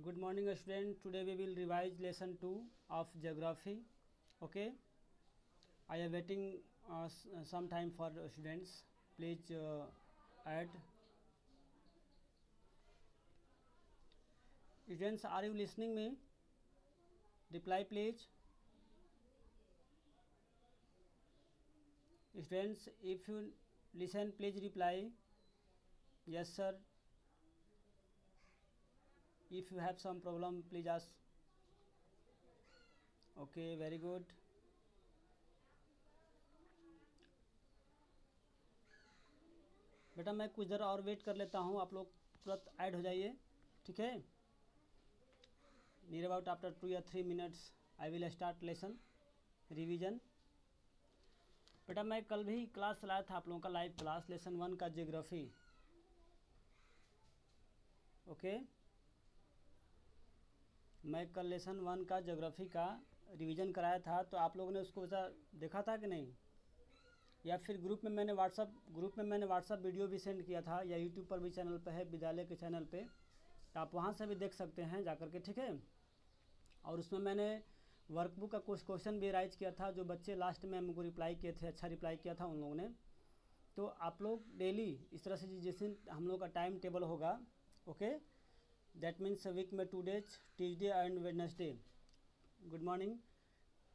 Good morning student. Today we will revise lesson 2 of geography. Okay, I am waiting some time for students. Please add. Students, are you listening me? Reply please. Students, if you listen, please reply. Yes sir. If you have some problem, please ask. Okay, very good. बेटा मैं कुछ देर और wait कर लेता हूँ, आप लोग तुरंत ऐड हो जाइए, ठीक है। नियर अबाउट आफ्टर 2 या 3 minutes I will start lesson revision. बेटा मैं कल भी क्लास चलाया था आप लोगों का, लाइव क्लास लेसन 1 का ज्योग्राफी। ओके, मैं कल लेसन 1 का ज्योग्राफी का रिवीजन कराया था, तो आप लोगों ने उसको वैसा देखा था कि नहीं? या फिर ग्रुप में मैंने व्हाट्सअप वीडियो भी सेंड किया था, या यूट्यूब पर भी चैनल पे है, विद्यालय के चैनल पे, तो आप वहाँ से भी देख सकते हैं जा कर के, ठीक है। और उसमें मैंने वर्कबुक का कुछ क्वेश्चन भी राइज किया था, जो बच्चे लास्ट में हमको रिप्लाई किए थे, अच्छा रिप्लाई किया था उन लोगों ने। तो आप लोग डेली इस तरह से जिस दिन हम लोग का टाइम टेबल होगा, ओके, दैट मीन्स वीक में 2 days, Tuesday and Wednesday. Good morning.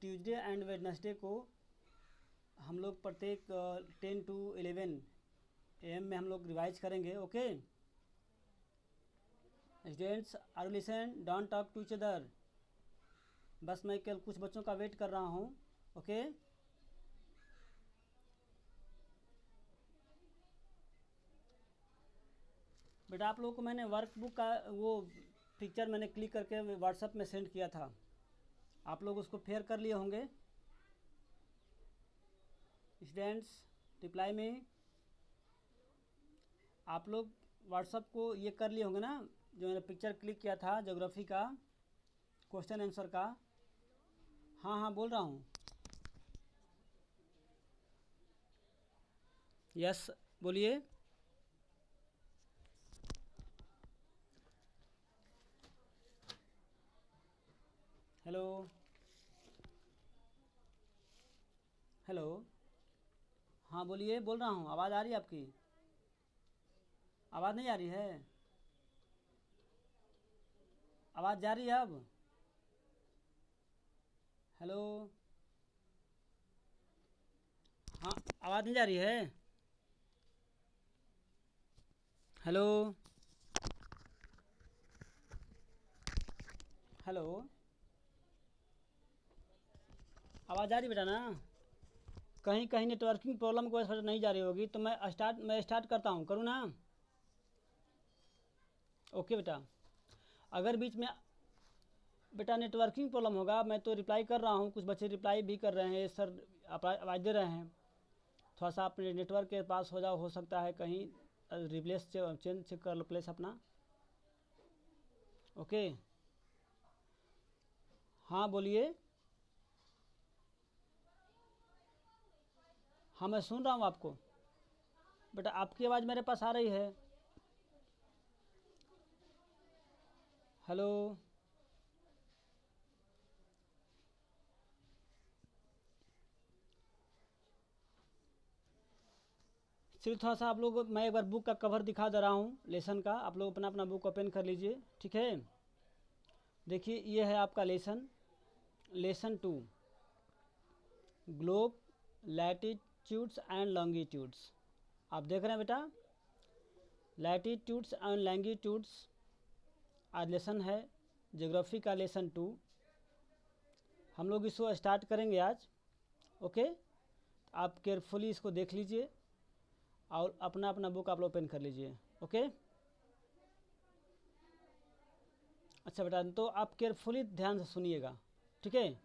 Tuesday and Wednesday को हम लोग प्रत्येक 10 to 11 AM में हम लोग रिवाइज करेंगे। Okay students, are you listen, don't talk to each other. बस मैं कल कुछ बच्चों का वेट कर रहा हूँ। ओके बेटा आप लोगों को मैंने वर्कबुक का वो पिक्चर मैंने क्लिक करके व्हाट्सएप में सेंड किया था, आप लोग उसको फेयर कर लिए होंगे। स्टूडेंट्स रिप्लाई में आप लोग व्हाट्सएप को ये कर लिए होंगे ना, जो मैंने पिक्चर क्लिक किया था ज्योग्राफी का क्वेश्चन आंसर का। हाँ हाँ बोल रहा हूँ। यस बोलिए। हेलो हेलो, हाँ बोलिए, बोल रहा हूँ, आवाज़ आ रही है आपकी? आवाज़ नहीं आ रही है? आवाज़ जा रही है अब? हेलो, हाँ आवाज़ नहीं जा रही है? हेलो हेलो, आवाज़ आ रही बेटा ना? कहीं कहीं नेटवर्किंग प्रॉब्लम की वजह से नहीं जा रही होगी, तो मैं स्टार्ट करता हूँ, करूँ ना? ओके बेटा, अगर बीच में बेटा नेटवर्किंग प्रॉब्लम होगा, मैं तो रिप्लाई कर रहा हूँ, कुछ बच्चे रिप्लाई भी कर रहे हैं, सर आप आवाज़ दे रहे हैं, थोड़ा सा अपने नेटवर्क के पास हो जाओ, हो सकता है कहीं रिप्लेस चेंज कर लो प्लेस अपना। ओके हाँ बोलिए। हाँ मैं सुन रहा हूँ आपको बेटा, आपकी आवाज़ मेरे पास आ रही है। हेलो सिर्फ थोड़ा सा आप लोग, मैं एक बार बुक का कवर दिखा दे रहा हूँ लेसन का, आप लोग अपना अपना बुक ओपन कर लीजिए, ठीक है। देखिए ये है आपका lesson 2, globe latitudes and longitudes. आप देख रहे हैं बेटा, लैटिट्यूड्स एंड लॉन्गिट्यूड्स आज लेसन है, ज्योग्राफी का लेसन 2। हम लोग इसको स्टार्ट करेंगे आज। ओके, आप केयरफुली इसको देख लीजिए और अपना अपना बुक आप लोग ओपन कर लीजिए। ओके अच्छा बेटा, तो आप केयरफुली ध्यान से सुनिएगा, ठीक है।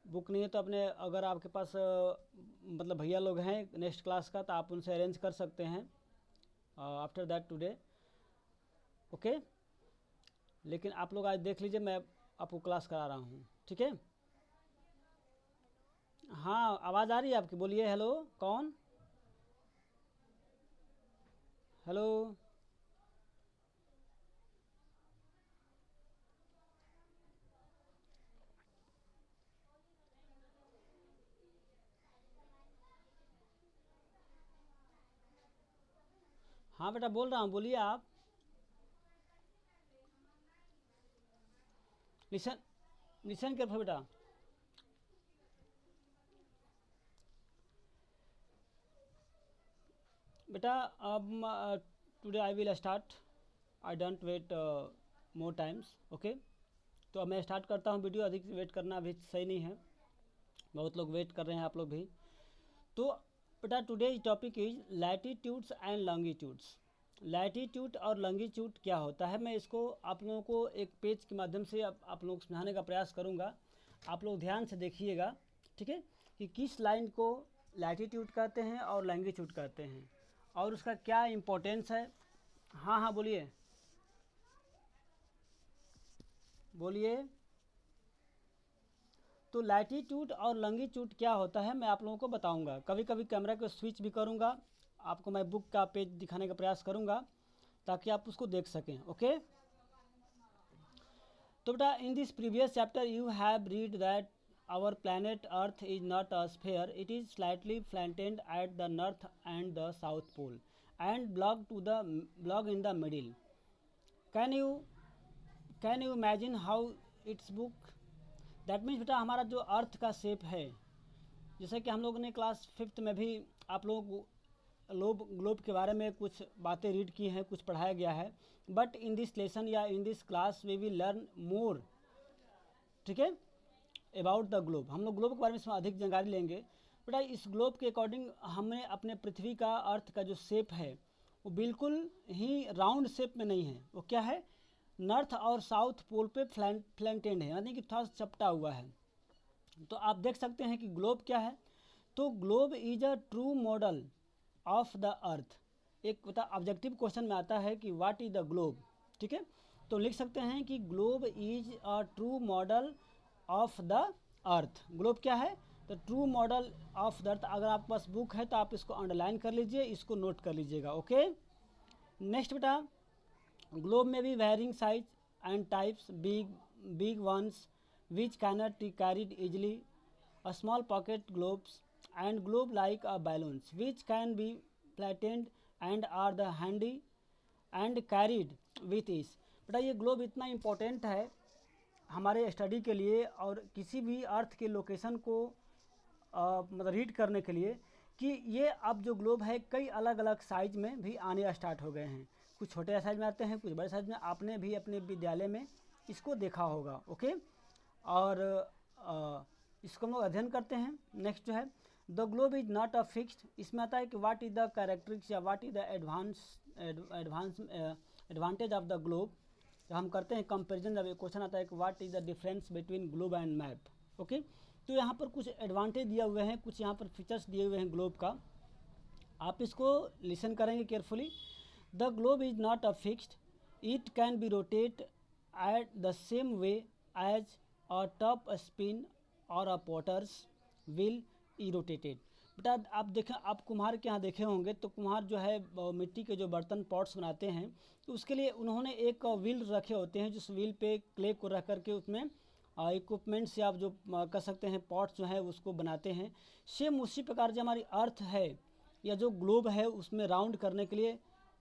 बुक नहीं है तो अपने, अगर आपके पास मतलब भैया लोग हैं नेक्स्ट क्लास का, तो आप उनसे अरेंज कर सकते हैं आफ्टर दैट टुडे। ओके, लेकिन आप लोग आज देख लीजिए, मैं आपको क्लास करा रहा हूँ, ठीक है। हाँ आवाज़ आ रही है आपकी, बोलिए। हेलो कौन? हेलो हाँ बेटा बोल रहा हूँ, बोलिए आप। लिसन लिसन केयरफुल बेटा। बेटा अब today I will start, I don't wait more times, okay. तो अब मैं स्टार्ट करता हूँ वीडियो, अधिक वेट करना अभी सही नहीं है, बहुत लोग वेट कर रहे हैं, आप लोग भी। तो बेटा today topic is latitudes and longitudes. Latitude और लॉन्गिट्यूड क्या होता है, मैं इसको आप लोगों को एक पेज के माध्यम से आप लोगों को समझाने का प्रयास करूँगा। आप लोग ध्यान से देखिएगा, ठीक है, कि किस लाइन को लैटिट्यूड कहते हैं और लॉन्गिट्यूड कहते हैं और उसका क्या इम्पोर्टेंस है। हाँ हाँ बोलिए बोलिए। तो लैटिट्यूड और लॉन्गिट्यूड क्या होता है मैं आप लोगों को बताऊंगा। कभी कभी कैमरा को स्विच भी करूंगा, आपको मैं बुक का पेज दिखाने का प्रयास करूंगा ताकि आप उसको देख सकें, ओके। तो बेटा in this previous chapter you have read that our planet earth is not a sphere, it is slightly flattened at the north and the south pole and bulge in the middle. Can you imagine how it's book. That means बेटा हमारा जो अर्थ का shape है, जैसे कि हम लोगों ने क्लास 5th में भी आप लोगों को ग्लोब के बारे में कुछ बातें रीड की हैं, कुछ पढ़ाया गया है। बट इन दिस लेसन या in this class we will learn more, ठीक है, अबाउट द ग्लोब। हम लोग ग्लोब के बारे में इसमें अधिक जानकारी लेंगे। बेटा इस ग्लोब के अकॉर्डिंग हमें अपने पृथ्वी का अर्थ का जो शेप है वो बिल्कुल ही राउंड शेप में नहीं है, वो क्या है, नॉर्थ और साउथ पोल पे फ्लैटेंड है, यानी कि थोड़ा चपटा हुआ है। तो आप देख सकते हैं कि ग्लोब क्या है। तो globe is a true model of the earth. एक बता ऑब्जेक्टिव क्वेश्चन में आता है कि व्हाट इज द ग्लोब, ठीक है। तो लिख सकते हैं कि globe is a true model of the earth. Globe क्या है, तो true model of the earth. अगर आपके पास बुक है तो आप इसको अंडरलाइन कर लीजिए, इसको नोट कर लीजिएगा, ओके। नेक्स्ट बेटा, ग्लोब में भी varying size and types, big ones which cannot be carried easily, a small pocket globes and globe like a balloons which can be flattened and are the handy and carried with ease। बेटा ये globe इतना important है हमारे study के लिए और किसी भी अर्थ के लोकेशन को मतलब रीड करने के लिए, कि ये अब जो ग्लोब है कई अलग अलग साइज में भी आने स्टार्ट हो गए हैं। कुछ छोटे साइज में आते हैं, कुछ बड़े साइज में। आपने भी अपने विद्यालय में इसको देखा होगा, ओके। और इसको हम लोग अध्ययन करते हैं। नेक्स्ट जो है the globe is not a fixed. इसमें आता है कि व्हाट इज द कैरेक्टरिस्टिक्स या what is the advantage of the globe. तो हम करते हैं कंपैरिजन, जब क्वेश्चन आता है कि what is the difference between globe and map, okay. तो यहाँ पर कुछ एडवांटेज दिए हुए हैं, कुछ यहाँ पर फीचर्स दिए हुए हैं ग्लोब का, आप इसको लिसन करेंगे carefully. The globe is not a fixed, it can be rotate at the same way as or top spin or a potter's will इरोटेटेड। बेटा आप देखें, आप कुम्हार के यहाँ देखे होंगे तो कुम्हार जो है मिट्टी के जो बर्तन पॉट्स बनाते हैं तो उसके लिए उन्होंने एक व्हील रखे होते हैं, जिस व्हील पे क्ले को रख करके उसमें इक्विपमेंट से आप जो कर सकते हैं पॉट्स जो है उसको बनाते हैं। सेम उसी प्रकार जो हमारी अर्थ है या जो ग्लोब है उसमें राउंड करने के लिए,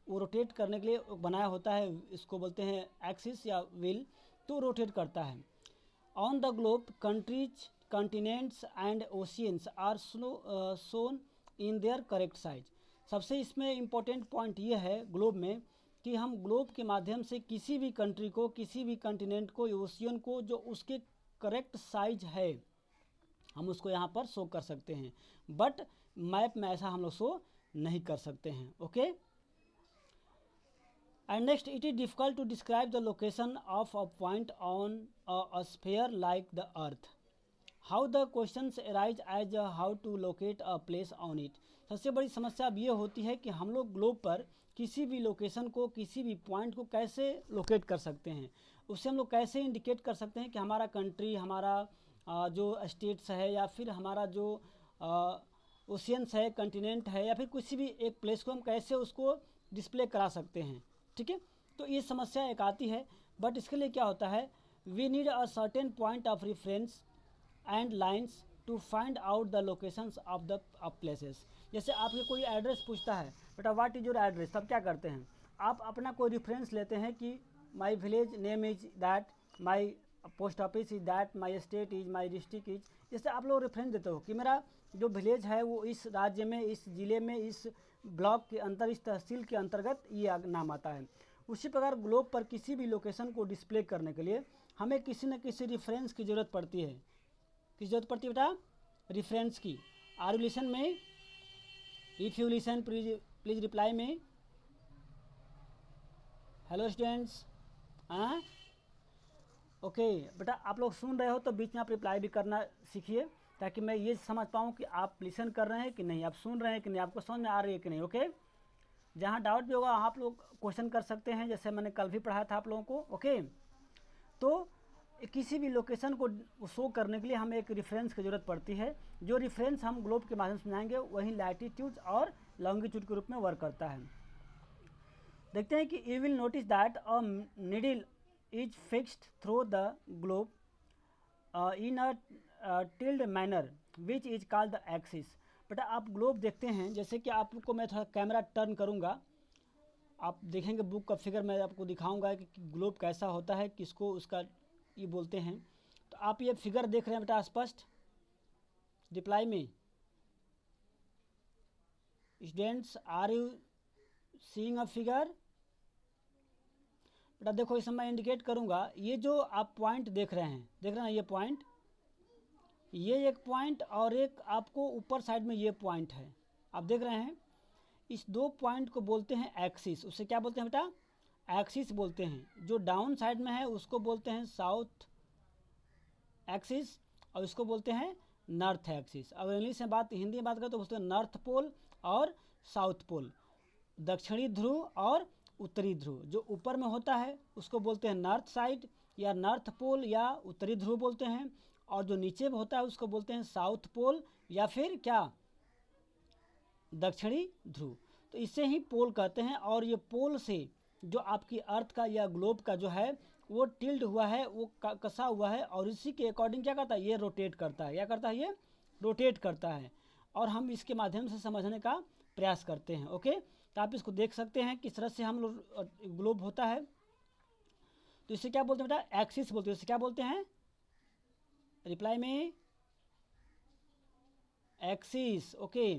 वो रोटेट करने के लिए बनाया होता है, इसको बोलते हैं एक्सिस या व्हील, तो रोटेट करता है। On the globe, countries, continents and oceans are shown in their correct size। सबसे इसमें इम्पोर्टेंट पॉइंट ये है ग्लोब में कि हम ग्लोब के माध्यम से किसी भी कंट्री को, किसी भी कंटिनेंट को, ओशियन को, जो उसके करेक्ट साइज है हम उसको यहाँ पर शो कर सकते हैं। बट मैप में ऐसा हम लोग शो नहीं कर सकते हैं, okay. And next, it is difficult to describe the location of a point on a sphere like the earth। How the questions arise as how to locate a place on it। सबसे बड़ी समस्या अब ये होती है कि हम लोग ग्लोब पर किसी भी लोकेशन को, किसी भी पॉइंट को कैसे लोकेट कर सकते हैं, उससे हम लोग कैसे इंडिकेट कर सकते हैं कि हमारा कंट्री, हमारा जो स्टेट्स है या फिर हमारा जो ओशियंस है, कंटिनेंट है, या फिर किसी भी एक प्लेस को हम कैसे उसको डिस्प्ले करा सकते हैं, ठीक है। तो ये समस्या एक आती है, बट इसके लिए क्या होता है, we need a certain point of reference and lines to find out the locations of the places. जैसे आपके कोई एड्रेस पूछता है, बेटा व्हाट इज़ योर एड्रेस, तब क्या करते हैं आप अपना कोई रेफरेंस लेते हैं कि my village name is that, my post office is that, my state is, my district is. इससे आप लोग रेफरेंस देते हो कि मेरा जो विलेज है वो इस राज्य में, इस ज़िले में, इस ब्लॉक के अंतर, इस तहसील के अंतर्गत ये नाम आता है। उसी प्रकार ग्लोब पर किसी भी लोकेशन को डिस्प्ले करने के लिए हमें किसी न किसी रेफरेंस की ज़रूरत पड़ती है। किस जरूरत पड़ती है बेटा? रेफरेंस की। आर यू लिसन में? If you listen please reply में। हेलो स्टूडेंट्स, हाँ ओके बेटा, आप लोग सुन रहे हो तो बीच में आप रिप्लाई भी करना सीखिए, ताकि मैं ये समझ पाऊँ कि आप लिसन कर रहे हैं कि नहीं, आप सुन रहे हैं कि नहीं, आपको समझ में आ रही है कि नहीं। ओके, जहाँ डाउट भी होगा आप लोग क्वेश्चन कर सकते हैं, जैसे मैंने कल भी पढ़ाया था आप लोगों को। ओके, तो किसी भी लोकेशन को शो करने के लिए हमें एक रेफरेंस की ज़रूरत पड़ती है। जो रेफरेंस हम ग्लोब के माध्यम से बनाएंगे वही लैटिट्यूड और लॉन्गिट्यूड के रूप में वर्क करता है। देखते हैं कि you will notice that a needle is fixed through the globe in a tilde manner which is called the axis. बेटा आप ग्लोब देखते हैं, जैसे कि आपको मैं थोड़ा कैमरा टर्न करूँगा, आप देखेंगे बुक का फिगर मैं आपको दिखाऊंगा कि ग्लोब कैसा होता है, किसको उसका ये बोलते हैं। तो आप ये फिगर देख रहे हैं बेटा स्पष्ट? रिप्लाई में students, are you seeing a figure? बेटा देखो, इस समय इंडिकेट करूंगा, ये जो आप पॉइंट देख रहे हैं, देख रहे हैं ये पॉइंट, ये एक पॉइंट और एक आपको ऊपर साइड में ये पॉइंट है, आप देख रहे हैं। इस दो पॉइंट को बोलते हैं एक्सिस। उसे क्या बोलते हैं बेटा? एक्सिस बोलते हैं। जो डाउन साइड में है उसको बोलते हैं साउथ एक्सिस, और इसको बोलते हैं नॉर्थ एक्सिस। अगर इंग्लिश में बात, हिंदी में बात करें तो बोलते हैं नॉर्थ पोल और साउथ पोल, दक्षिणी ध्रुव और उत्तरी ध्रुव। जो ऊपर में होता है उसको बोलते हैं नॉर्थ साइड या नॉर्थ पोल या उत्तरी ध्रुव बोलते हैं, और जो नीचे में होता है उसको बोलते हैं साउथ पोल या फिर क्या, दक्षिणी ध्रुव। तो इसे ही पोल कहते हैं। और ये पोल से जो आपकी अर्थ का या ग्लोब का जो है वो टिल्ड हुआ है, वो कसा हुआ है, और इसी के अकॉर्डिंग क्या करता है, ये रोटेट करता है। क्या करता है? ये रोटेट करता है, और हम इसके माध्यम से समझने का प्रयास करते हैं। ओके, तो आप इसको देख सकते हैं किस तरह से हम लोग ग्लोब होता है। तो इसे क्या बोलते हैं बेटा? एक्सिस बोलते हैं। इसे क्या बोलते हैं? रिप्लाई में एक्सिस। ओके,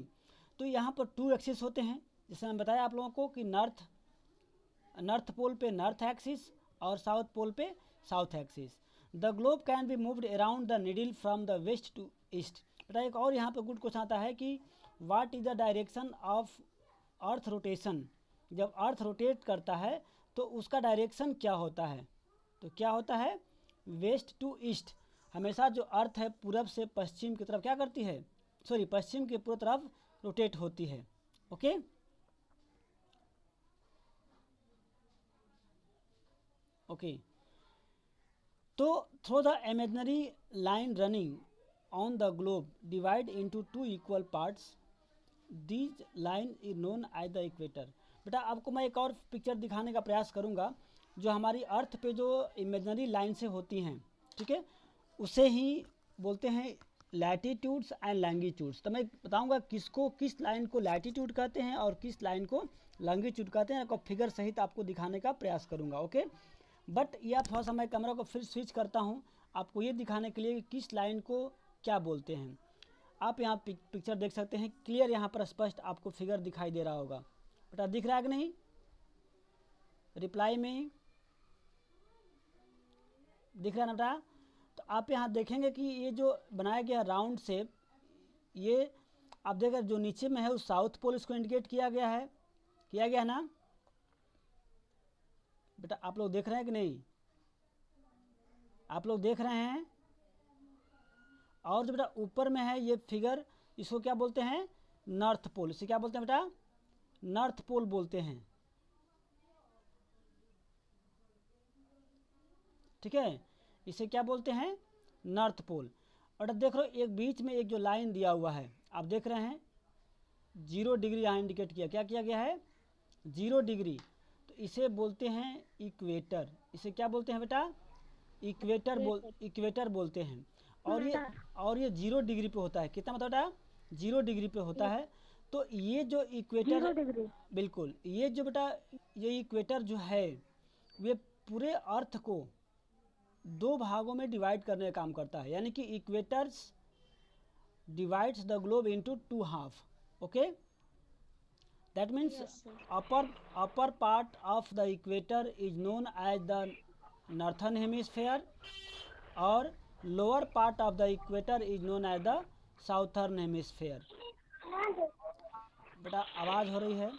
तो यहाँ पर 2 एक्सिस होते हैं, जैसे मैंने बताया आप लोगों को कि नॉर्थ पोल पे नॉर्थ एक्सिस और साउथ पोल पे south axis. The globe can be moved around the needle from the west to east. बेटा एक और यहाँ पे गुड क्वेश्चन आता है कि what is the direction of earth rotation. जब अर्थ रोटेट करता है तो उसका डायरेक्शन क्या होता है? तो क्या होता है? West to east. हमेशा जो अर्थ है पूरब से पश्चिम की तरफ क्या करती है, सॉरी पश्चिम की पूर्व तरफ रोटेट होती है। ओके, ओके, तो through the imaginary line running on the globe divide into 2 equal parts, these line is known as the equator. बेटा आपको मैं एक और पिक्चर दिखाने का प्रयास करूंगा, जो हमारी अर्थ पे जो इमेजिनरी लाइन से होती हैं, ठीक है, उसे ही बोलते हैं लैटिट्यूड्स एंड लॉन्गिट्यूड्स। तो मैं बताऊंगा किसको, किस लाइन को लैटिट्यूड कहते हैं और किस लाइन को लॉन्गिट्यूड कहते हैं। आपको फिगर सहित आपको दिखाने का प्रयास करूंगा। ओके, बट यह थोड़ा सा मैं कैमरा को फिर स्विच करता हूँ आपको ये दिखाने के लिए कि किस लाइन को क्या बोलते हैं। आप यहाँ पिक्चर देख सकते हैं, क्लियर यहाँ पर स्पष्ट आपको फिगर दिखाई दे रहा होगा। बेटा दिख रहा है कि नहीं? रिप्लाई में दिख रहा है ना बेटा? तो आप यहाँ देखेंगे कि ये जो बनाया गया राउंड शेप, ये आप देख जो नीचे में है उस साउथ पोल इसको इंडिकेट किया गया है ना बेटा? आप लोग देख रहे हैं कि नहीं? आप लोग देख रहे हैं? और जो बेटा ऊपर में है ये फिगर, इसको क्या बोलते हैं? North pole. इसे क्या बोलते हैं बेटा? नॉर्थ पोल बोलते हैं। ठीक है, इसे क्या बोलते हैं? North pole. और देख रहे हो एक बीच में एक जो लाइन दिया हुआ है, आप देख रहे हैं 0 डिग्री यहाँ इंडिकेट किया, क्या किया गया है? 0 डिग्री। तो इसे बोलते हैं इक्वेटर। इसे क्या बोलते हैं बेटा? इक्वेटर बोलते हैं। और ये 0 डिग्री पे होता है। कितना मतलब बेटा? 0 डिग्री पे होता है। तो ये जो 0 इक्वेटर, डिग्री। बिल्कुल, ये जो बेटा ये इक्वेटर जो है वे पूरे अर्थ को दो भागों में डिवाइड करने का काम करता है, यानी कि equators divides the globe into two half. Okay, that means yes sir. upper part of the equator is known as the northern hemisphere और lower part of the equator is known as the southern hemisphere. बेटा आवाज़ हो रही है,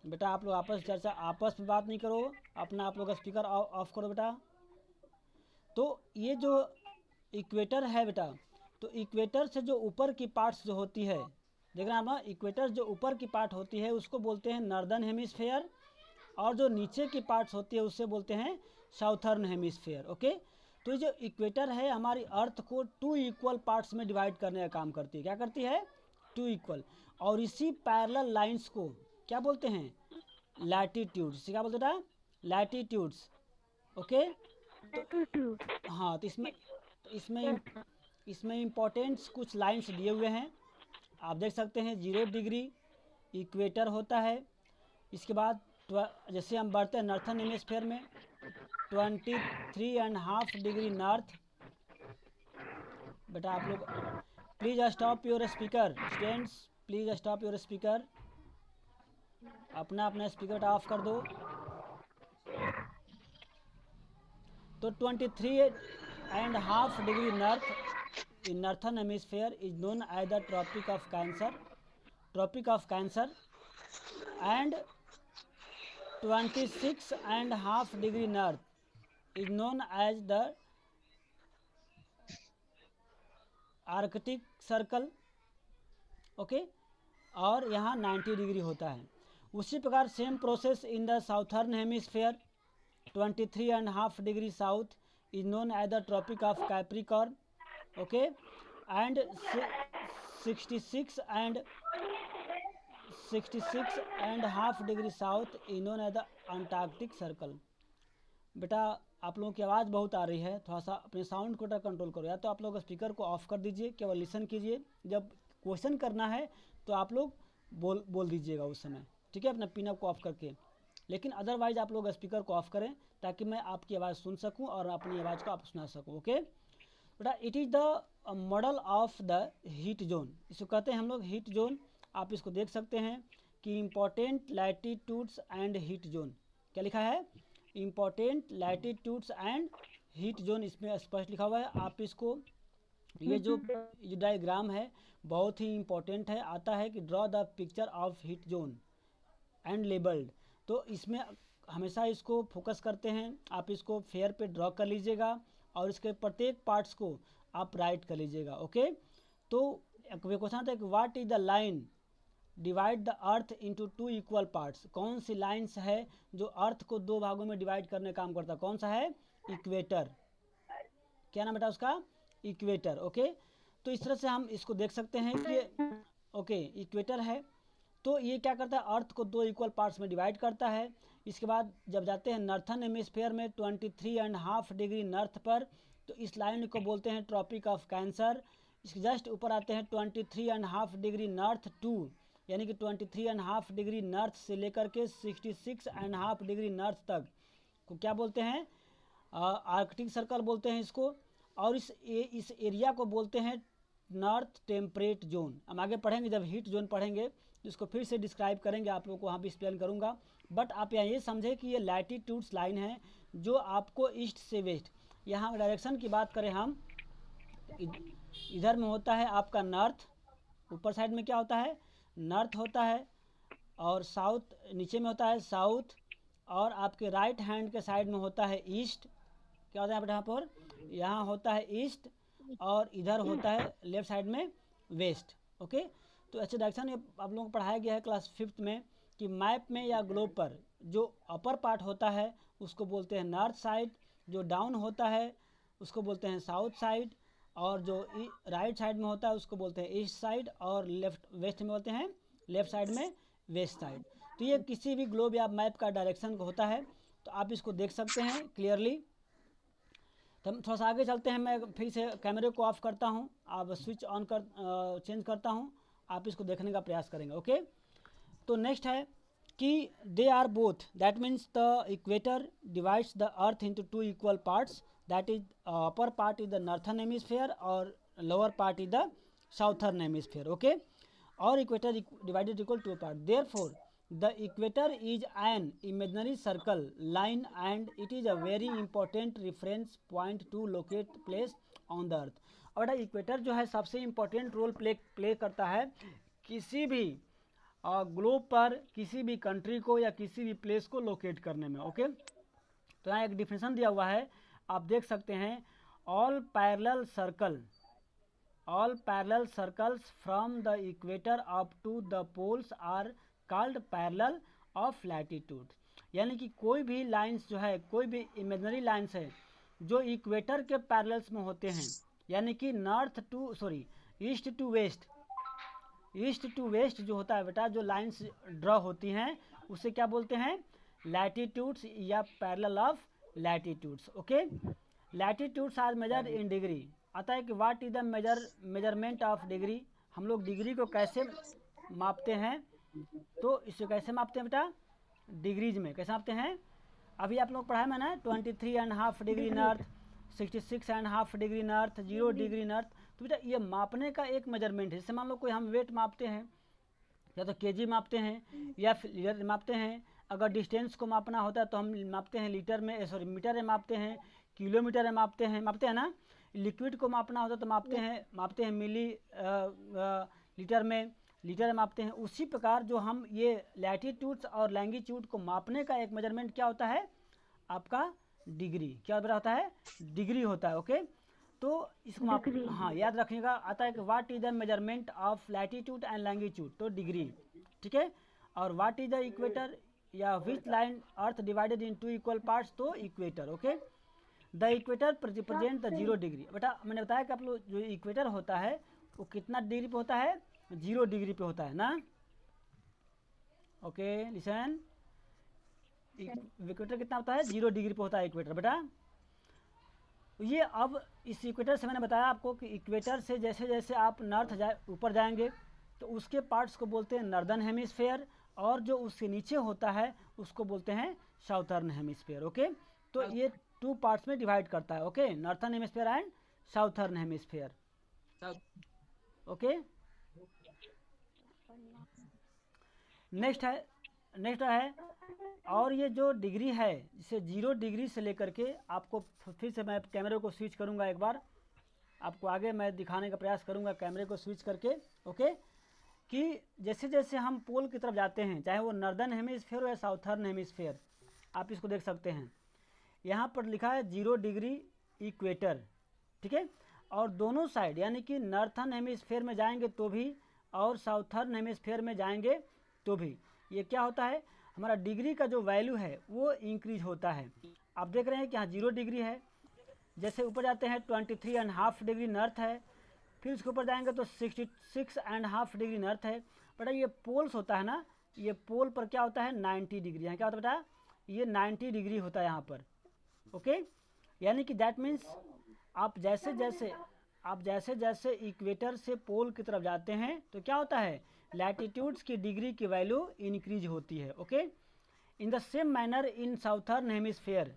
बेटा आप लोग आपस में बात नहीं करो, अपना आप लोग स्पीकर ऑफ करो बेटा। तो ये जो इक्वेटर है बेटा, तो इक्वेटर से जो ऊपर की पार्ट्स जो होती है, देख रहे हैं आप, इक्वेटर जो ऊपर की पार्ट होती है उसको बोलते हैं नॉर्दर्न हेमिस्फेयर, और जो नीचे की पार्ट्स होती है उससे बोलते हैं साउथर्न हेमिस्फेयर। ओके, तो ये जो इक्वेटर है हमारी अर्थ को टू इक्वल पार्ट्स में डिवाइड करने का काम करती है। क्या करती है? Two equal. और इसी पैरेलल लाइंस को क्या बोलते हैं? लैटिट्यूड्स। क्या बोलते हैं? लैटिट्यूड्स। Okay, latitude. हाँ, तो इसमें इम्पोर्टेंट्स कुछ लाइंस दिए हुए हैं, आप देख सकते हैं। 0 डिग्री इक्वेटर होता है, इसके बाद जैसे हम बढ़ते हैं नॉर्थन हेमिस्फीयर में 23.5 डिग्री नॉर्थ। बेटा आप लोग please stop your speaker, students please stop your speaker, अपना स्पीकर ऑफ कर दो। तो 23.5 degree north in northern hemisphere is known as the tropic of cancer and 26.5 degree north is known as the arctic circle। Okay, और यहाँ 90 degree होता है। उसी प्रकार same process in the southern hemisphere 23.5 degree south is known as the tropic of Capricorn. Okay, and 66.5 degree south is known as the Antarctic circle. बेटा आप लोगों की आवाज़ बहुत आ रही है, थोड़ा सा अपने साउंड को कंट्रोल करो, या तो आप लोग स्पीकर को ऑफ कर दीजिए, केवल लिसन कीजिए। जब क्वेश्चन करना है तो आप लोग बोल दीजिएगा उस समय, ठीक है, अपना पिन को ऑफ करके। लेकिन अदरवाइज आप लोग स्पीकर को ऑफ करें ताकि मैं आपकी आवाज़ सुन सकूं और अपनी आवाज़ को आप सुना सकूं। ओके बेटा, it is the model of the heat zone, इसको कहते हैं हम लोग हीट जोन। आप इसको देख सकते हैं कि important latitudes and heat zone. क्या लिखा है? Important latitudes and heat zone, इसमें स्पष्ट लिखा हुआ है। आप इसको ये जो डायग्राम है बहुत ही इम्पोर्टेंट है, आता है कि draw the picture of heat zone and labelled. तो इसमें हमेशा इसको फोकस करते हैं, आप इसको फेयर पे ड्रॉ कर लीजिएगा और इसके प्रत्येक पार्ट्स को आप राइट कर लीजिएगा। ओके, तो क्वेश्चन आता है कि what is the line divide the earth into two equal parts. कौन सी लाइन्स है जो अर्थ को दो भागों में डिवाइड करने का काम करता है? कौन सा है? इक्वेटर। क्या नाम बेटा उसका? इक्वेटर। ओके, तो इस तरह से हम इसको देख सकते हैं कि ओके इक्वेटर है, तो ये क्या करता है? अर्थ को दो इक्वल पार्ट्स में डिवाइड करता है। इसके बाद जब जाते हैं नॉर्थन हेमिस्फीयर में 23.5 डिग्री नॉर्थ पर, तो इस लाइन को बोलते हैं ट्रॉपिक ऑफ कैंसर। इसके जस्ट ऊपर आते हैं 23.5 डिग्री नॉर्थ टू, यानी कि 23.5 डिग्री नॉर्थ से लेकर के 66.5 डिग्री नॉर्थ तक को क्या बोलते हैं? आर्कटिक सर्कल बोलते हैं इसको। और इस एरिया को बोलते हैं नॉर्थ टेम्परेट जोन। हम आगे पढ़ेंगे, जब हीट जोन पढ़ेंगे तो इसको फिर से डिस्क्राइब करेंगे, आप लोगों को वहाँ भी एक्सप्लेन करूँगा। बट आप यहाँ ये समझें कि ये लैटिट्यूड्स लाइन है जो आपको ईस्ट से वेस्ट, यहाँ डायरेक्शन की बात करें हम, इधर में होता है आपका नॉर्थ, ऊपर साइड में क्या होता है? नॉर्थ होता है, और साउथ नीचे में होता है साउथ, और आपके राइट हैंड के साइड में होता है ईस्ट। क्या होता है बेटा यहाँ पर? यहाँ होता है ईस्ट, और इधर होता है लेफ्ट साइड में वेस्ट। ओके, तो ऐसे डायरेक्शन आप लोगों को पढ़ाया गया है क्लास 5th में कि मैप में या ग्लोब पर जो अपर पार्ट होता है उसको बोलते हैं नॉर्थ साइड, जो डाउन होता है उसको बोलते हैं साउथ साइड, और जो राइट साइड में होता है उसको बोलते हैं ईस्ट साइड, और वेस्ट में बोलते हैं लेफ्ट साइड में वेस्ट साइड। तो ये किसी भी ग्लोब या मैप का डायरेक्शन होता है, तो आप इसको देख सकते हैं क्लियरली। तो हम थोड़ा सा आगे चलते हैं, मैं फिर से कैमरे को ऑफ करता हूँ, आप स्विच ऑन कर चेंज करता हूँ, आप इसको देखने का प्रयास करेंगे। ओके, तो नेक्स्ट है कि they are both, that means the equator divides the earth into two equal parts, that is upper part is the northern hemisphere और lower part is the southern hemisphere. Okay, और equator divided equal to a part. Therefore, the equator is an imaginary circle line and it is a very important reference point to locate place on the earth. और equator जो है सबसे important role play करता है किसी भी globe पर किसी भी कंट्री को या किसी भी प्लेस को लोकेट करने में। ओके, तो यहाँ एक डिफिनेशन दिया हुआ है, आप देख सकते हैं, all parallel circles from the equator up to the poles are called parallel of latitude. यानी कि कोई भी लाइंस जो है, कोई भी इमेजिनरी लाइंस है जो इक्वेटर के पैरेलल्स में होते हैं, यानी कि ईस्ट टू वेस्ट जो होता है बेटा, जो लाइंस ड्रॉ होती हैं उसे क्या बोलते हैं, लैटिट्यूड्स या parallel of latitudes. Okay, latitudes are measured in degree. आता है कि what is the measurement of degree, हम लोग डिग्री को कैसे मापते हैं, तो इसे कैसे मापते हैं बेटा, डिग्रीज में कैसे मापते हैं। अभी आप लोग पढ़ा मैंने 23.5 degree north, 66.5 degree north, 0 degree north. तो बेटा ये मापने का एक मेजरमेंट है। जैसे मान लो कोई हम वेट मापते हैं, या तो केजी मापते हैं या फिर मापते हैं। अगर डिस्टेंस को मापना होता है तो हम मापते हैं मीटर में मापते हैं, किलोमीटर में मापते हैं ना। लिक्विड को मापना होता है तो मापते हैं मिली लीटर में मापते हैं। उसी प्रकार जो हम ये लैटिट्यूड्स और लैंगिट्यूड को मापने का एक मेजरमेंट क्या होता है, आपका डिग्री। क्या होता है, डिग्री होता है। ओके, तो इसको हाँ याद रखिएगा। आता है कि what is the measurement of latitude and longitude, तो डिग्री, ठीक है। और व्हाट इज द इक्वेटर या which line earth divided in two equal parts, तो equator. Okay, the equator represent the 0 degree. बेटा मैंने बताया कि आप लोग जो इक्वेटर होता है वो कितना डिग्री पे होता है, 0 डिग्री पे होता है ना। ओके, लिसन, इक्वेटर कितना होता है, 0 डिग्री पे होता है इक्वेटर बेटा। ये अब इस इक्वेटर से मैंने बताया आपको कि इक्वेटर से जैसे जैसे आप ऊपर जाएंगे तो उसके पार्ट्स को बोलते हैं नॉर्दर्न हेमिस्फीयर, और जो उसके नीचे होता है उसको बोलते हैं साउथर्न हेमिस्फीयर। ओके, तो ये 2 पार्ट्स में डिवाइड करता है। Okay, northern hemisphere and southern hemisphere. Okay, next है और ये जो डिग्री है, जिसे 0 डिग्री से लेकर के आपको, फिर से मैं कैमरे को स्विच करूंगा, एक बार आपको आगे मैं दिखाने का प्रयास करूंगा कैमरे को स्विच करके। ओके, कि जैसे जैसे हम पोल की तरफ जाते हैं, चाहे वो नॉर्दर्न हेमिस्फीयर हो या साउथर्न हेमिस्फीयर, आप इसको देख सकते हैं, यहाँ पर लिखा है 0 डिग्री इक्वेटर, ठीक है। और दोनों साइड यानी कि नॉर्थर्न हेमिस्फीयर में जाएंगे तो भी और साउथर्न हेमिस्फीयर में जाएंगे तो भी ये क्या होता है, हमारा डिग्री का जो वैल्यू है वो इंक्रीज होता है। आप देख रहे हैं कि यहाँ 0 डिग्री है, जैसे ऊपर जाते हैं 23.5 डिग्री नॉर्थ है, फिर उसके ऊपर जाएंगे तो 66.5 डिग्री नॉर्थ है। बेटा ये पोल्स होता है ना, ये पोल पर क्या होता है, 90 डिग्री। यहाँ क्या होता है बेटा, ये 90 डिग्री होता है यहाँ पर। ओके, यानी कि दैट मीन्स आप जैसे जैसे इक्वेटर से पोल की तरफ जाते हैं तो क्या होता है, लैटिट्यूड्स की डिग्री की वैल्यू इंक्रीज होती है। Okay, in the same manner in southern hemisphere,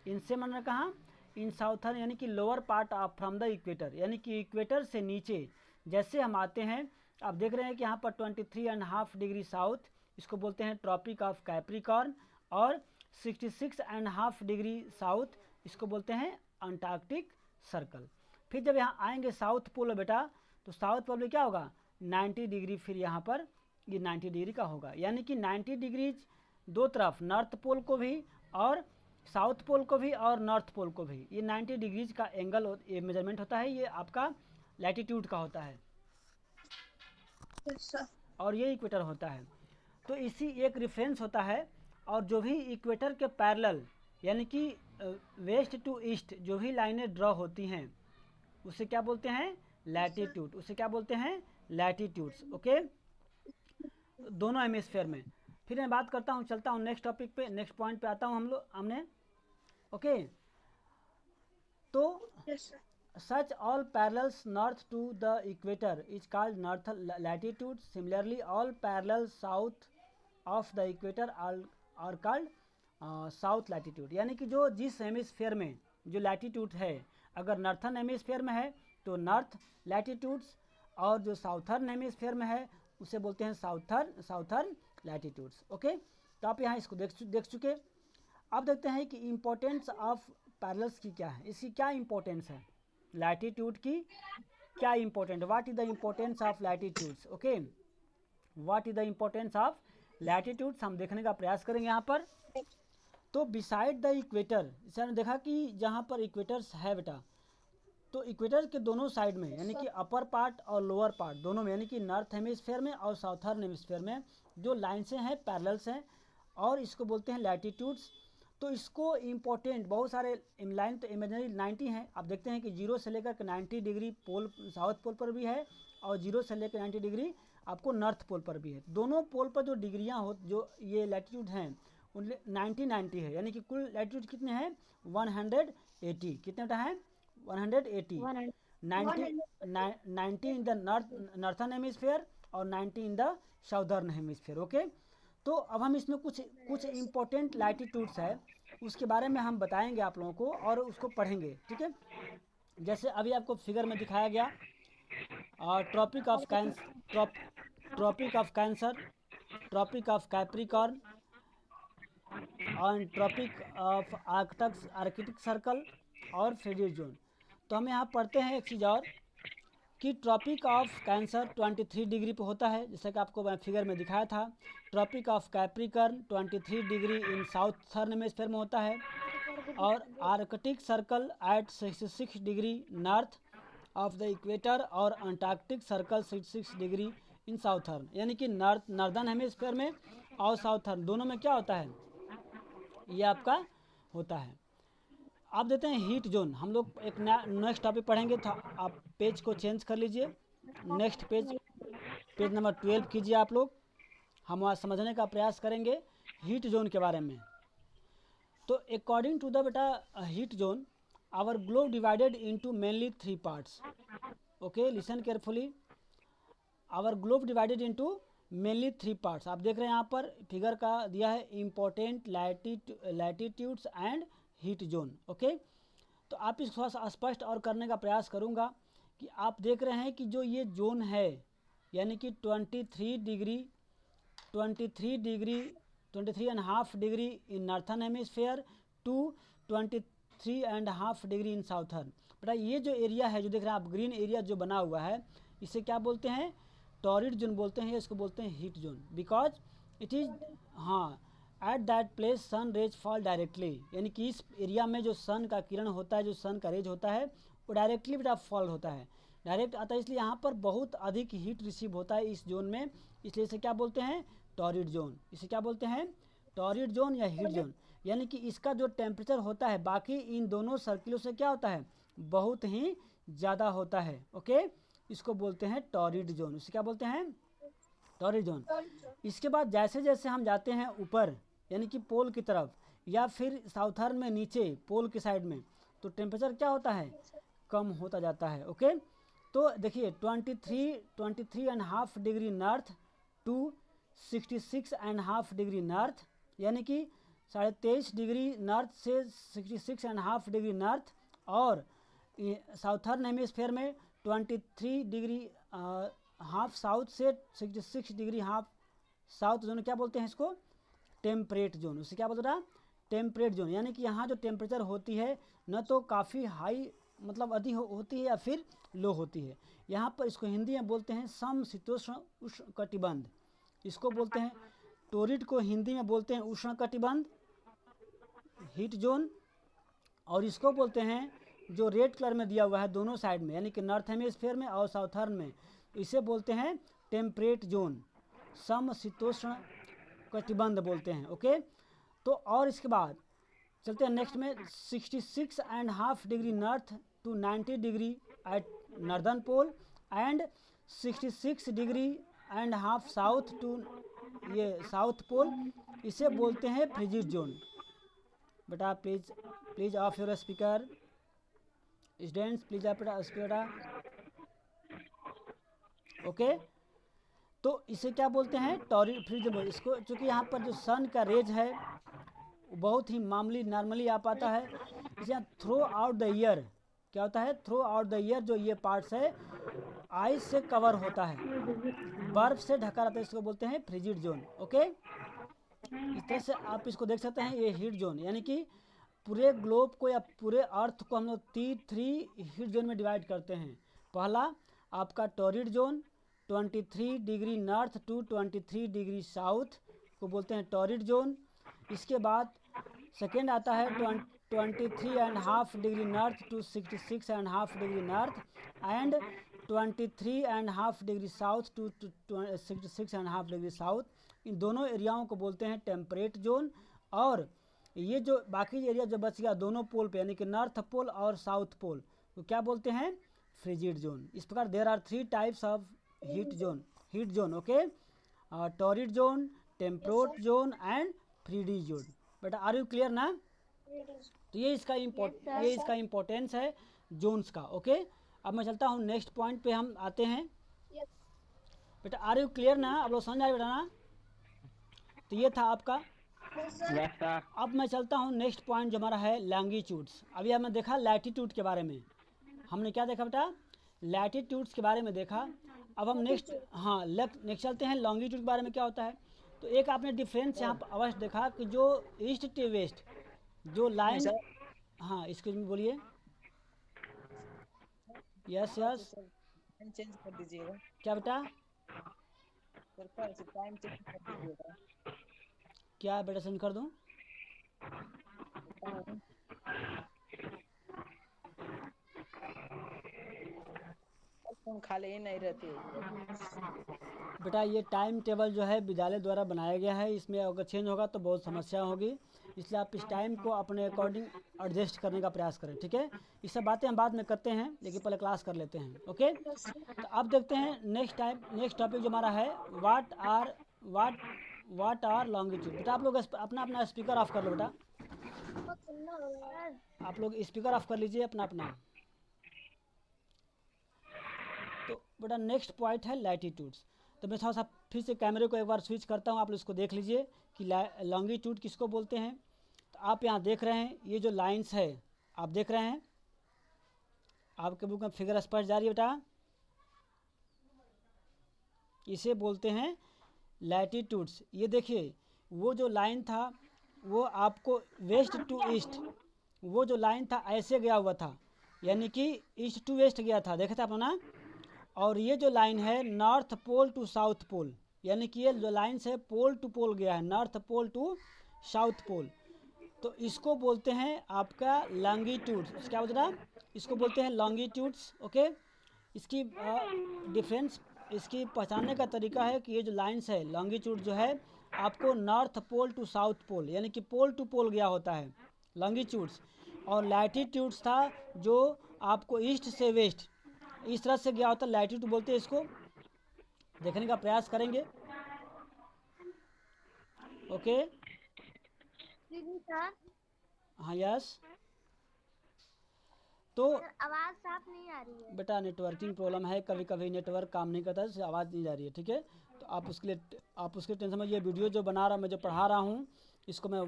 in same manner कहाँ, इन साउथर्न यानी कि lower part of from the equator, यानी कि इक्वेटर से नीचे जैसे हम आते हैं, आप देख रहे हैं कि यहाँ पर 23.5 डिग्री साउथ, इसको बोलते हैं ट्रॉपिक ऑफ कैप्रिकॉर्न, और 66.5 डिग्री साउथ, इसको बोलते हैं अंटार्कटिक सर्कल। फिर जब यहाँ आएंगे साउथ पोल बेटा, तो साउथ पोल में क्या होगा, 90 डिग्री, फिर यहाँ पर ये 90 डिग्री का होगा। यानी कि 90 डिग्रीज दो तरफ, नॉर्थ पोल को भी और साउथ पोल को भी और नॉर्थ पोल को भी, ये 90 डिग्रीज का एंगल ये मेजरमेंट होता है, ये आपका लैटिट्यूड का होता है। और ये इक्वेटर होता है। तो इसी एक रेफरेंस होता है, और जो भी इक्वेटर के पैरेलल यानी कि वेस्ट टू ईस्ट जो भी लाइनें ड्रॉ होती हैं उसे क्या बोलते हैं, लैटिट्यूड, उसे क्या बोलते हैं, लैटिट्यूड्स। ओके, दोनों हेमिस्फीयर में। फिर मैं बात करता हूँ, चलता हूँ नेक्स्ट टॉपिक पे, नेक्स्ट पॉइंट पे आता हूँ हमने। ओके, तो such all parallels north to the equator is called north latitude. Similarly, all parallels south of the equator are called south latitude. यानी कि जो जिस हेमिस्फेयर में जो लैटिट्यूड है, अगर नॉर्थन हेमिस्फेयर में है तो नॉर्थ लैटिट्यूड्स, और जो साउथर्न हेमिस्फेयर में है उसे बोलते हैं साउथर्न लैटिट्यूड्स. ओके, तो आप यहाँ इसको देख चुके. अब देखते हैं कि इम्पोर्टेंस ऑफ पैरेलल्स की क्या है, इसकी क्या इम्पोर्टेंस है, लैटिट्यूड की क्या important, what is the importance of latitudes. Okay, what is the importance of latitudes हम देखने का प्रयास करेंगे यहाँ पर. तो बिसाइड द इक्वेटर, इसे हमने देखा कि जहाँ पर इक्वेटर्स है बेटा, तो इक्वेटर के दोनों साइड में, यानी कि अपर पार्ट और लोअर पार्ट दोनों में, यानी कि नॉर्थ हेमिस्फेयर में और साउथर्न हेमिस्फेयर में जो लाइन्सें हैं पैरेलल्स हैं, और इसको बोलते हैं लैटिट्यूड्स. तो इसको इम्पोर्टेंट बहुत सारे लाइन तो इमेजनरी 90 हैं. आप देखते हैं कि 0 से लेकर के 90 डिग्री पोल साउथ पोल पर भी है, और 0 से लेकर 90 डिग्री आपको नॉर्थ पोल पर भी है. दोनों पोल पर जो डिग्रियाँ हो, जो ये लैटिट्यूड हैं उन 90 है, यानी कि कुल लैटिट्यूड कितने हैं 180. कितने बेटा हैं 180. 90 इन द नॉर्थन हेमिस्फेयर और 90 in the southern hemisphere. Okay, तो अब हम इसमें कुछ इम्पोर्टेंट लैटिट्यूड्स है, उसके बारे में हम बताएंगे आप लोगों को और उसको पढ़ेंगे. ठीक है, जैसे अभी आपको फिगर में दिखाया गया tropic of Cancer, tropic of Capricorn और ट्रॉपिक ऑफ आर्कटिक सर्कल और फ्रीजिड जोन. तो हम यहाँ पढ़ते हैं एक चीज़ और कि ट्रॉपिक ऑफ कैंसर 23 डिग्री पे होता है, जैसे कि आपको मैं फिगर में दिखाया था. Tropic of Capricorn 23 degree in southern hemisphere में होता है, और Arctic Circle at 66 degree north of the equator और Antarctic Circle 66 degree in southern. यानी कि नॉर्दर्न हेमिस्फीयर में और साउथर्न दोनों में क्या होता है, ये आपका होता है. आप देते हैं हीट जोन. हम लोग एक नेक्स्ट टॉपिक पढ़ेंगे, तो आप पेज को चेंज कर लीजिए, नेक्स्ट पेज नंबर 12 कीजिए आप लोग. हम वहाँ समझने का प्रयास करेंगे हीट जोन के बारे में. तो अकॉर्डिंग टू द बेटा heat zone, our globe divided into mainly 3 parts. Okay, listen carefully. Our globe divided into mainly 3 parts. आप देख रहे हैं यहाँ पर फिगर का दिया है important latitudes and heat zone. Okay, तो आप इसको थोड़ा सा स्पष्ट और करने का प्रयास करूँगा कि आप देख रहे हैं कि जो ये जोन है, यानी कि 23.5 degree in northern hemisphere to 23.5 degree in southern. बेटा ये जो एरिया है जो देख रहे हैं आप, ग्रीन एरिया जो बना हुआ है, इसे क्या बोलते हैं, टॉरिड जोन बोलते हैं, इसको बोलते हैं heat zone. Because it is at that place sun rays fall directly, यानी कि इस एरिया में जो सन का किरण होता है, जो सन का रेज होता है, वो डायरेक्टली बेटा फॉल होता है, डायरेक्ट आता है, इसलिए यहाँ पर बहुत अधिक हीट रिसीव होता है इस जोन में, इसलिए इसे क्या बोलते हैं टॉरिड जोन. इसे क्या बोलते हैं टॉरिड जोन या हीट जोन. यानी कि इसका जो टेम्परेचर होता है बाकी इन दोनों सर्किलों से क्या होता है, बहुत ही ज़्यादा होता है. ओके, इसको बोलते हैं टॉरिड जोन. इसे क्या बोलते हैं टॉरिड जोन. इसके बाद जैसे जैसे हम जाते हैं ऊपर, यानी कि पोल की तरफ, या फिर साउथर्न में नीचे पोल की साइड में, तो टेम्परेचर क्या होता है, कम होता जाता है. ओके, तो देखिए 23.5 degree north to 66.5 degree north, यानी कि 23.5 डिग्री नॉर्थ से 66.5 डिग्री नॉर्थ, और साउथर्न हेमिस्फेयर में 23 डिग्री हाफ साउथ से 66 डिग्री हाफ साउथ जोन. क्या बोलते हैं इसको, टेम्परेट जोन. उसे क्या बोलते हैं टेम्परेट जोन. यानी कि यहाँ जो टेम्परेचर होती है न तो काफ़ी हाई मतलब अधिक होती है या फिर लो होती है. यहाँ पर इसको हिंदी में बोलते हैं समशीतोष्ण उष्ण कटिबंध. इसको बोलते हैं टोरिड को हिंदी में बोलते हैं उष्ण कटिबंध हीट जोन, और इसको बोलते हैं जो रेड कलर में दिया हुआ है दोनों साइड में, यानी कि नॉर्थ हेमिस्फीयर में और साउथर्न में, इसे बोलते हैं टेम्परेट जोन, समशीतोष्ण कटिबंध बोलते हैं. ओके, तो और इसके बाद चलते हैं नेक्स्ट में 66.5 degree north to 90 degree at northern pole and 66 degree and half south to ये साउथ पोल, इसे बोलते हैं फ्रिजिड जोन. बेटा please off your speaker. Students please आप बेटा। ओके, तो इसे क्या बोलते हैं, टॉरिड फ्रिज। इसको चूँकि यहाँ पर जो सन का रेज है वो बहुत ही मामूली नॉर्मली आ पाता है, इसे यहाँ थ्रू आउट द ईयर क्या होता है, थ्रू आउट द ईयर जो ये पार्ट्स है आइस से कवर होता है, बर्फ से ढका रहता है, इसको बोलते हैं फ्रिजिड जोन। ओके, इस तरह से आप इसको देख सकते हैं, ये हीट जोन, यानी कि पूरे ग्लोब को या पूरे अर्थ को हम लोग थ्री हीट जोन में डिवाइड करते हैं। पहला आपका torrid zone 23 degree north to 23 degree south को बोलते हैं टॉरिड जोन। इसके बाद सेकेंड आता है 23.5 degree north to 66.5 degree north and 23.5 degree south to 66.5 degree south. इन दोनों एरियाओं को बोलते हैं टेम्परेट जोन। और ये जो बाकी एरिया जो बच गया दोनों पोल पे, यानी कि नॉर्थ पोल और साउथ पोल, तो क्या बोलते हैं, फ्रिजिड जोन। इस प्रकार there are 3 types of heat zone. Okay, torrid zone, temperate zone and frigid zone. बेटा आर यू क्लियर ना? तो ये इसका इम्पोर्टेंस है जोन्स का। ओके, अब मैं चलता हूँ नेक्स्ट पॉइंट पे हम आते हैं। बेटा आर यू क्लियर ना? आप लोग समझ आए बेटा ना? तो ये था आपका। अब मैं चलता हूँ नेक्स्ट पॉइंट जो हमारा है लैंगिट्यूड्स। अभी हमने देखा लैटिट्यूड के बारे में, हमने क्या देखा बेटा, लैटिट्यूड्स के बारे में देखा। अब हम नेक्स्ट चलते हैं लॉन्गिट्यूड के बारे में क्या होता है। तो एक आपने डिफरेंस यहाँ पर अवश्य देखा कि जो ईस्ट टू वेस्ट जो लाइन, हाँ इसके बोलिए। यस चेंज कर दीजिएगा। क्या बेटा? टाइम चेंज कर दीजिएगा। क्या बेटा सेंड कर दूँ? खाली ही नहीं रहती बेटा ये टाइम टेबल जो है विद्यालय द्वारा बनाया गया है, इसमें अगर चेंज होगा तो बहुत समस्या होगी, इसलिए आप इस टाइम को अपने अकॉर्डिंग एडजस्ट करने का प्रयास करें। ठीक है, ये सब बातें हम बाद में करते हैं, लेकिन पहले क्लास कर लेते हैं। ओके, तो अब देखते हैं नेक्स्ट टॉपिक जो हमारा है व्हाट आर लॉन्गिट्यूड। बेटा आप लोग अपना अपना स्पीकर ऑफ कर लो बेटा, आप लोग स्पीकर ऑफ कर लीजिए अपना अपना। तो बेटा नेक्स्ट पॉइंट है लैटिट्यूड्स। तो मैं थोड़ा सा फिर से कैमरे को एक बार स्विच करता हूँ, आप लोग इसको देख लीजिए कि लॉन्गिट्यूड किसको बोलते हैं। तो आप यहाँ देख रहे हैं ये जो लाइंस है, आप देख रहे हैं आपके बुक में फिगर स्पष्ट जा रही है बेटा, इसे बोलते हैं लैटिट्यूड्स। ये देखिए वो जो लाइन था वो आपको वेस्ट टू ईस्ट, वो जो लाइन था ऐसे गया हुआ था, यानी कि ईस्ट टू वेस्ट गया था, देखा था आप ना। और ये जो लाइन है north pole to south pole, यानी कि ये जो लाइन है पोल टू पोल गया है, north pole to south pole. तो इसको बोलते हैं आपका लॉन्गिट्यूड्स। क्या बोलते हैं, इसको बोलते हैं लॉन्गिट्यूड्स। ओके, इसकी डिफरेंस, इसकी पहचानने का तरीका है कि ये जो लाइंस है लॉन्गिट्यूड जो है आपको north pole to south pole, यानी कि पोल टू पोल गया होता है लॉन्गिट्यूड्स। और लैटिट्यूड्स था जो आपको ईस्ट से वेस्ट इस तरह से गया होता है, लैटिट्यूड बोलते हैं इसको। देखने का प्रयास करेंगे। ओके, हाँ यस। तो आवाज साफ नहीं आ रही है बेटा नेटवर्किंग प्रॉब्लम है, कभी कभी नेटवर्क काम नहीं करता है, आवाज़ नहीं जा रही है। ठीक है, तो आप उसके टेंशन में, ये वीडियो जो बना रहा मैं जो पढ़ा रहा हूँ इसको मैं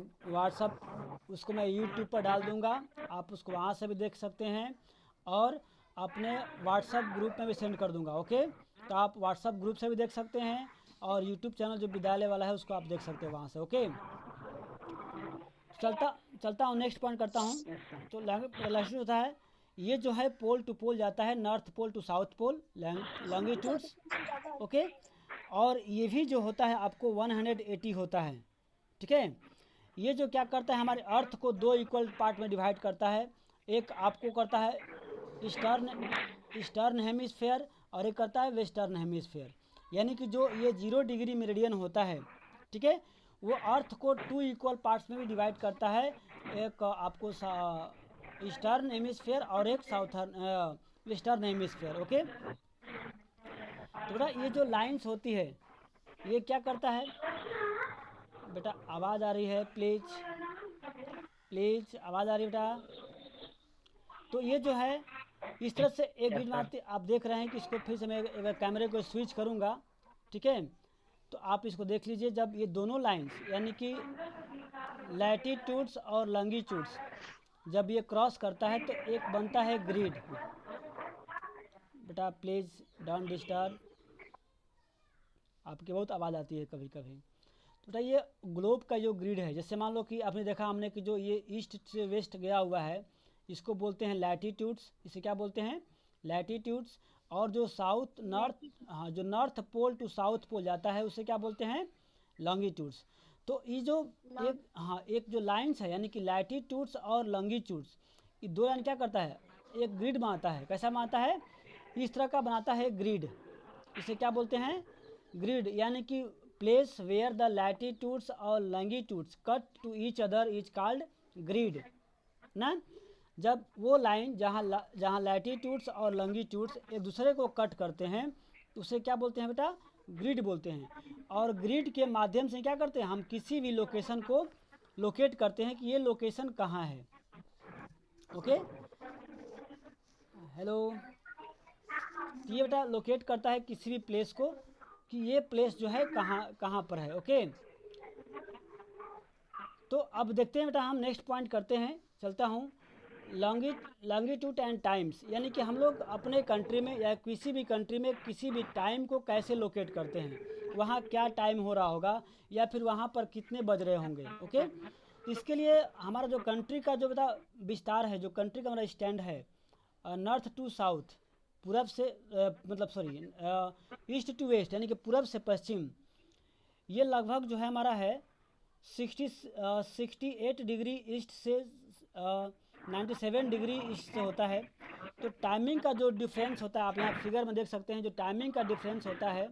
उसको मैं यूट्यूब पर डाल दूँगा, आप उसको वहाँ से भी देख सकते हैं और अपने व्हाट्सएप ग्रुप में भी सेंड कर दूँगा। ओके, तो आप व्हाट्सएप ग्रुप से भी देख सकते हैं और यूट्यूब चैनल जो विद्यालय वाला है उसको आप देख सकते हैं वहाँ से। ओके, चलता हूँ नेक्स्ट पॉइंट करता हूँ। तो लैटिट्यूड होता है ये जो है पोल टू पोल जाता है, north pole to south pole, longitudes. Okay, और ये भी जो होता है आपको 180 होता है। ठीक है, ये जो क्या करता है हमारे अर्थ को 2 इक्वल पार्ट में डिवाइड करता है, एक आपको करता है ईस्टर्न हेमिस्फेयर और एक करता है वेस्टर्न हेमिस्फेयर, यानी कि जो ये 0 डिग्री मेरिडियन होता है, ठीक है, वो अर्थ को 2 इक्वल पार्ट्स में भी डिवाइड करता है, एक आपको ईस्टर्न हेमिस्फेयर और एक वेस्टर्न हेमिस्फेयर। ओके, तो बेटा ये जो लाइंस होती है ये क्या करता है, बेटा आवाज़ आ रही है, प्लीज़ आवाज़ आ रही है बेटा। तो ये जो है इस तरह से एक ग्रिड बनाते आप देख रहे हैं कि इसको फिर से मैं एक कैमरे को स्विच करूँगा, ठीक है। तो आप इसको देख लीजिए, जब ये दोनों लाइंस यानी कि लैटिट्यूड्स और लॉन्गिट्यूड्स जब ये क्रॉस करता है तो एक बनता है ग्रिड। बेटा प्लीज़ डोंट डिस्टर्ब, आपकी बहुत आवाज़ आती है कभी कभी। तो बेटा ये ग्लोब का जो ग्रिड है, जैसे मान लो कि आपने देखा हमने कि जो ये ईस्ट से वेस्ट गया हुआ है इसको बोलते हैं लैटिट्यूड्स, इसे क्या बोलते हैं लैटिट्यूड्स। और जो साउथ नॉर्थ, हाँ जो north pole to south pole जाता है उसे क्या बोलते हैं लॉन्गिट्यूड्स। तो ये जो एक जो लाइन्स है यानी कि लैटिट्यूड्स और लॉन्गिट्यूड्स, ये दो लाइन क्या करता है एक ग्रिड बनाता है। कैसा बनाता है इस तरह का बनाता है ग्रिड, इसे क्या बोलते हैं ग्रिड। यानी कि प्लेस वेयर द लैटिट्यूड्स और longitudes cut to each other is called grid ना। जब वो लाइन जहाँ लैटिट्यूड्स और लॉन्गिट्यूड्स एक दूसरे को कट करते हैं उसे क्या बोलते हैं बेटा ग्रिड बोलते हैं। और ग्रिड के माध्यम से क्या करते हैं हम किसी भी लोकेशन को लोकेट करते हैं कि ये लोकेशन कहाँ है। ओके हेलो, ये बेटा लोकेट करता है किसी भी प्लेस को कि ये प्लेस जो है कहाँ पर है। ओके तो अब देखते हैं बेटा हम नेक्स्ट पॉइंट करते हैं, चलता हूँ लॉन्गिट्यूड एंड टाइम्स। यानी कि हम लोग अपने कंट्री में या किसी भी कंट्री में किसी भी टाइम को कैसे लोकेट करते हैं, वहाँ क्या टाइम हो रहा होगा या फिर वहाँ पर कितने बज रहे होंगे। ओके तो इसके लिए हमारा जो कंट्री का जो बेटा विस्तार है, जो कंट्री का हमारा स्टैंड है नॉर्थ टू साउथ, पूरब से मतलब सॉरी ईस्ट टू वेस्ट यानी कि पूरब से पश्चिम, ये लगभग जो है हमारा है 68 डिग्री ईस्ट से 97 डिग्री ईस्ट से होता है। तो टाइमिंग का जो डिफरेंस होता है आप यहाँ फिगर में देख सकते हैं, जो टाइमिंग का डिफरेंस होता है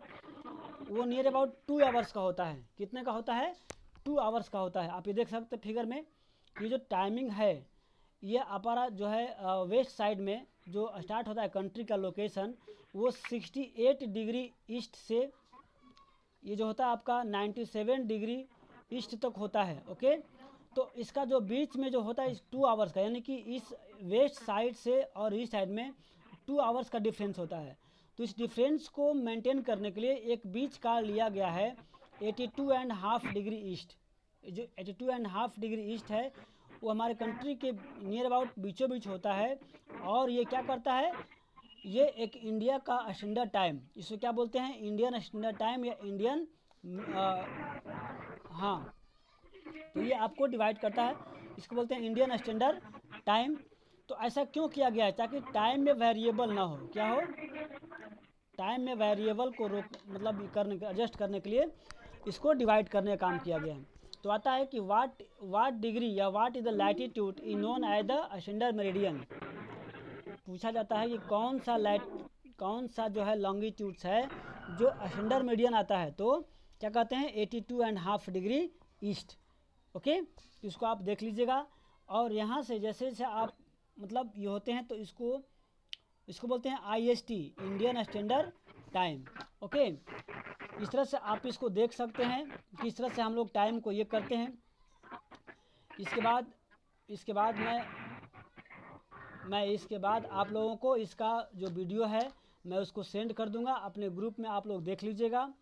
वो नियर अबाउट 2 आवर्स का होता है। कितने का होता है 2 आवर्स का होता है। आप ये देख सकते हैं फिगर में कि जो टाइमिंग है ये हमारा जो है वेस्ट साइड में जो स्टार्ट होता है कंट्री का लोकेशन वो 68 डिग्री ईस्ट से ये जो होता है आपका 97 डिग्री ईस्ट तक होता है। ओके तो इसका जो बीच में जो होता है इस 2 आवर्स का, यानी कि इस वेस्ट साइड से और ईस्ट साइड में 2 आवर्स का डिफरेंस होता है। तो इस डिफरेंस को मेंटेन करने के लिए एक बीच का लिया गया है 82.5 डिग्री ईस्ट। जो 82.5 डिग्री ईस्ट है वो हमारे कंट्री के नियर अबाउट बीचों बीच होता है। और ये क्या करता है ये एक इंडिया का स्टैंडर्ड टाइम, इसे क्या बोलते हैं इंडियन स्टैंडर्ड टाइम या इंडियन हाँ तो ये आपको डिवाइड करता है, इसको बोलते हैं इंडियन स्टैंडर्ड टाइम। तो ऐसा क्यों किया गया है ताकि टाइम में वेरिएबल ना हो, क्या हो टाइम में वेरिएबल को रोक मतलब करने एडजस्ट करने के लिए इसको डिवाइड करने का काम किया गया है। तो आता है कि वाट डिग्री या what is the latitude is known as the standard meridian. पूछा जाता है कि कौन सा जो है लॉन्गिट्यूड्स है जो स्टैंडर्ड मेरिडियन आता है, तो क्या कहते हैं 82.5 डिग्री ईस्ट। ओके तो इसको आप देख लीजिएगा। और यहाँ से जैसे जैसे आप मतलब ये होते हैं तो इसको बोलते हैं IST Indian standard time. Okay इस तरह से आप इसको देख सकते हैं कि इस तरह से हम लोग टाइम को ये करते हैं। इसके बाद आप लोगों को इसका जो वीडियो है मैं उसको सेंड कर दूंगा अपने ग्रुप में, आप लोग देख लीजिएगा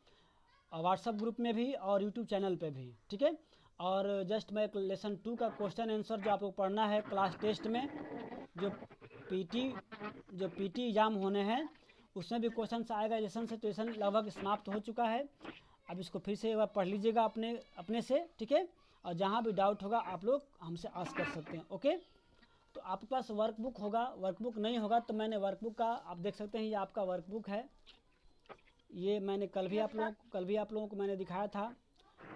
व्हाट्सएप ग्रुप में भी और यूट्यूब चैनल पे भी, ठीक है। और जस्ट मैं लेसन 2 का क्वेश्चन आंसर जो आपको पढ़ना है क्लास टेस्ट में, जो पीटी एग्ज़ाम होने हैं उसमें भी क्वेश्चन आएगा लेसन से। तो लेसन लगभग समाप्त हो चुका है, अब इसको फिर से एक बार पढ़ लीजिएगा अपने से, ठीक है। और जहाँ भी डाउट होगा आप लोग हमसे आस्क कर सकते हैं। ओके तो आपके पास वर्कबुक होगा, वर्कबुक नहीं होगा तो मैंने वर्कबुक का आप देख सकते हैं ये आपका वर्कबुक है। ये मैंने कल भी आप लोगों को मैंने दिखाया था,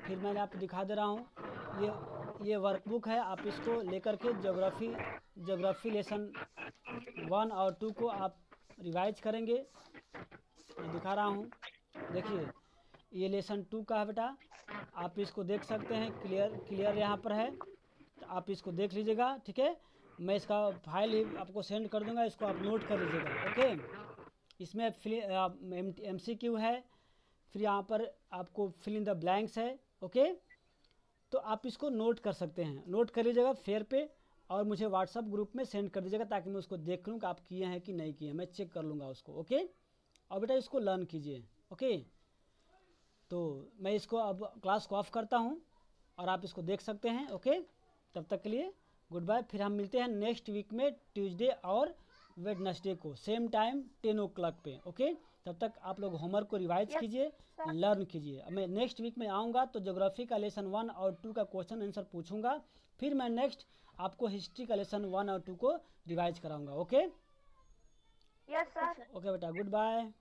फिर मैंने आपको दिखा दे रहा हूँ। ये वर्कबुक है, आप इसको लेकर के ज्योग्राफी लेसन 1 और 2 को आप रिवाइज करेंगे। मैं दिखा रहा हूँ, देखिए ये लेसन 2 का है बेटा, आप इसको देख सकते हैं क्लियर यहाँ पर है, तो आप इसको देख लीजिएगा, ठीक है। मैं इसका फाइल ही आपको सेंड कर दूंगा, इसको आप नोट कर लीजिएगा। ओके इसमें MCQ है, फिर यहाँ पर आपको फिल इन द ब्लैंक्स है। ओके तो आप इसको नोट कर सकते हैं, नोट कर लीजिएगा फेयर पे और मुझे व्हाट्सअप ग्रुप में सेंड कर दीजिएगा ताकि मैं उसको देख लूँ कि आप किए हैं कि नहीं किए हैं, मैं चेक कर लूँगा उसको। ओके, और बेटा इसको लर्न कीजिए। ओके, तो मैं इसको अब क्लास को ऑफ करता हूँ और आप इसको देख सकते हैं। ओके, तब तक के लिए गुड बाय। फिर हम मिलते हैं नेक्स्ट वीक में ट्यूसडे और वेडनेसडे को सेम टाइम 10 o'clock पे। ओके, तब तक आप लोग होमवर्क को रिवाइज कीजिए, लर्न कीजिए। मैं नेक्स्ट वीक में आऊँगा तो ज्योग्राफी का लेसन 1 और 2 का क्वेश्चन आंसर पूछूंगा, फिर मैं नेक्स्ट आपको हिस्ट्री का लेसन 1 और 2 को रिवाइज कराऊंगा। Okay, yes sir. ओके बेटा, गुड बाय।